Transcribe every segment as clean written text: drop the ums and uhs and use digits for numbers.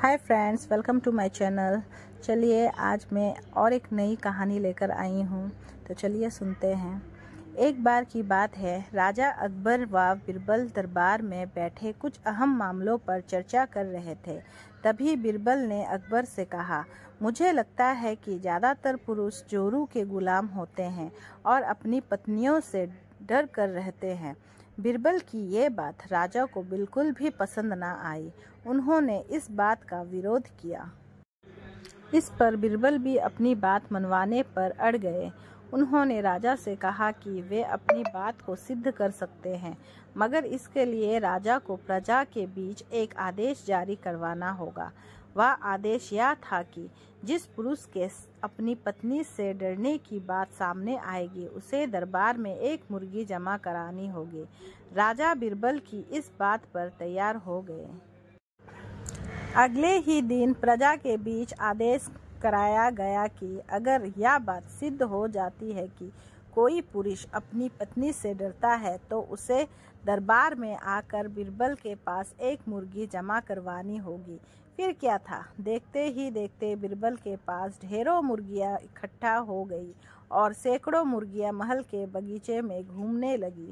Hi friends, welcome to my channel. चलिए आज मैं और एक नई कहानी लेकर आई हूँ, तो चलिए सुनते हैं। एक बार की बात है, राजा अकबर व बीरबल दरबार में बैठे कुछ अहम मामलों पर चर्चा कर रहे थे। तभी बीरबल ने अकबर से कहा, मुझे लगता है कि ज़्यादातर पुरुष जोरू के गुलाम होते हैं और अपनी पत्नियों से डर कर रहते हैं। बीरबल की ये बात राजा को बिल्कुल भी पसंद न आई। उन्होंने इस बात का विरोध किया। इस पर बीरबल भी अपनी बात मनवाने पर अड़ गए। उन्होंने राजा से कहा कि वे अपनी बात को सिद्ध कर सकते हैं, मगर इसके लिए राजा को प्रजा के बीच एक आदेश जारी करवाना होगा। वह आदेश यह था कि जिस पुरुष के अपनी पत्नी से डरने की बात सामने आएगी, उसे दरबार में एक मुर्गी जमा करानी होगी। राजा बीरबल की इस बात पर तैयार हो गए। अगले ही दिन प्रजा के बीच आदेश कराया गया कि अगर यह बात सिद्ध हो जाती है कि कोई पुरुष अपनी पत्नी से डरता है, तो उसे दरबार में आकर बीरबल के पास एक मुर्गी जमा करवानी होगी। फिर क्या था, देखते ही देखते बीरबल के पास ढेरों मुर्गियां इकट्ठा हो गई और सैकड़ों मुर्गियां महल के बगीचे में घूमने लगी।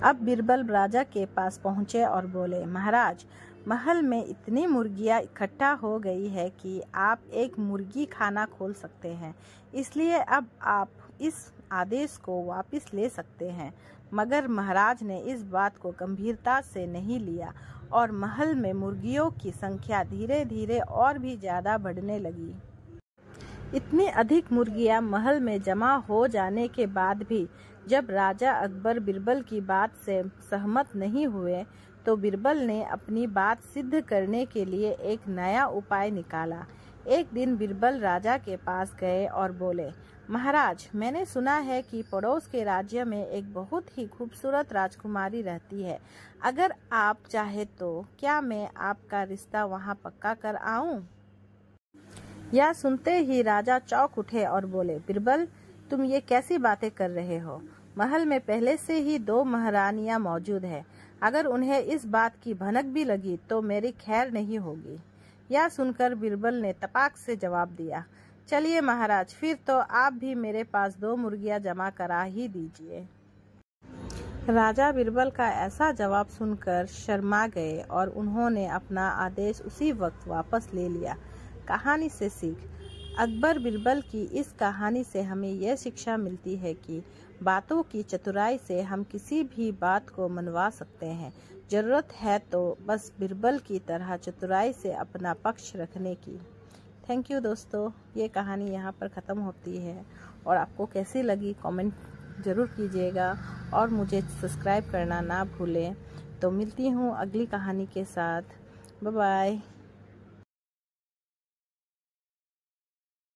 अब बीरबल राजा के पास पहुंचे और बोले, महाराज, महल में इतनी मुर्गियां इकट्ठा हो गई है कि आप एक मुर्गी खाना खोल सकते हैं, इसलिए अब आप इस आदेश को वापस ले सकते हैं। मगर महाराज ने इस बात को गंभीरता से नहीं लिया और महल में मुर्गियों की संख्या धीरे धीरे और भी ज़्यादा बढ़ने लगी। इतनी अधिक मुर्गियां महल में जमा हो जाने के बाद भी जब राजा अकबर बीरबल की बात से सहमत नहीं हुए, तो बीरबल ने अपनी बात सिद्ध करने के लिए एक नया उपाय निकाला। एक दिन बीरबल राजा के पास गए और बोले, महाराज, मैंने सुना है कि पड़ोस के राज्य में एक बहुत ही खूबसूरत राजकुमारी रहती है। अगर आप चाहे तो क्या मैं आपका रिश्ता वहां पक्का कर आऊं? यह सुनते ही राजा चौंक उठे और बोले, बीरबल, तुम ये कैसी बातें कर रहे हो? महल में पहले से ही 2 महारानियां मौजूद है। अगर उन्हें इस बात की भनक भी लगी तो मेरी खैर नहीं होगी। यह सुनकर बीरबल ने तपाक से जवाब दिया, चलिए महाराज, फिर तो आप भी मेरे पास 2 मुर्गियां जमा करा ही दीजिए। राजा बीरबल का ऐसा जवाब सुनकर शर्मा गए और उन्होंने अपना आदेश उसी वक्त वापस ले लिया। कहानी से सीख। अकबर बीरबल की इस कहानी से हमें यह शिक्षा मिलती है कि बातों की चतुराई से हम किसी भी बात को मनवा सकते हैं। जरूरत है तो बस बीरबल की तरह चतुराई से अपना पक्ष रखने की। थैंक यू दोस्तों, ये कहानी यहाँ पर ख़त्म होती है और आपको कैसी लगी कमेंट ज़रूर कीजिएगा और मुझे सब्सक्राइब करना ना भूलें। तो मिलती हूँ अगली कहानी के साथ। Bye bye.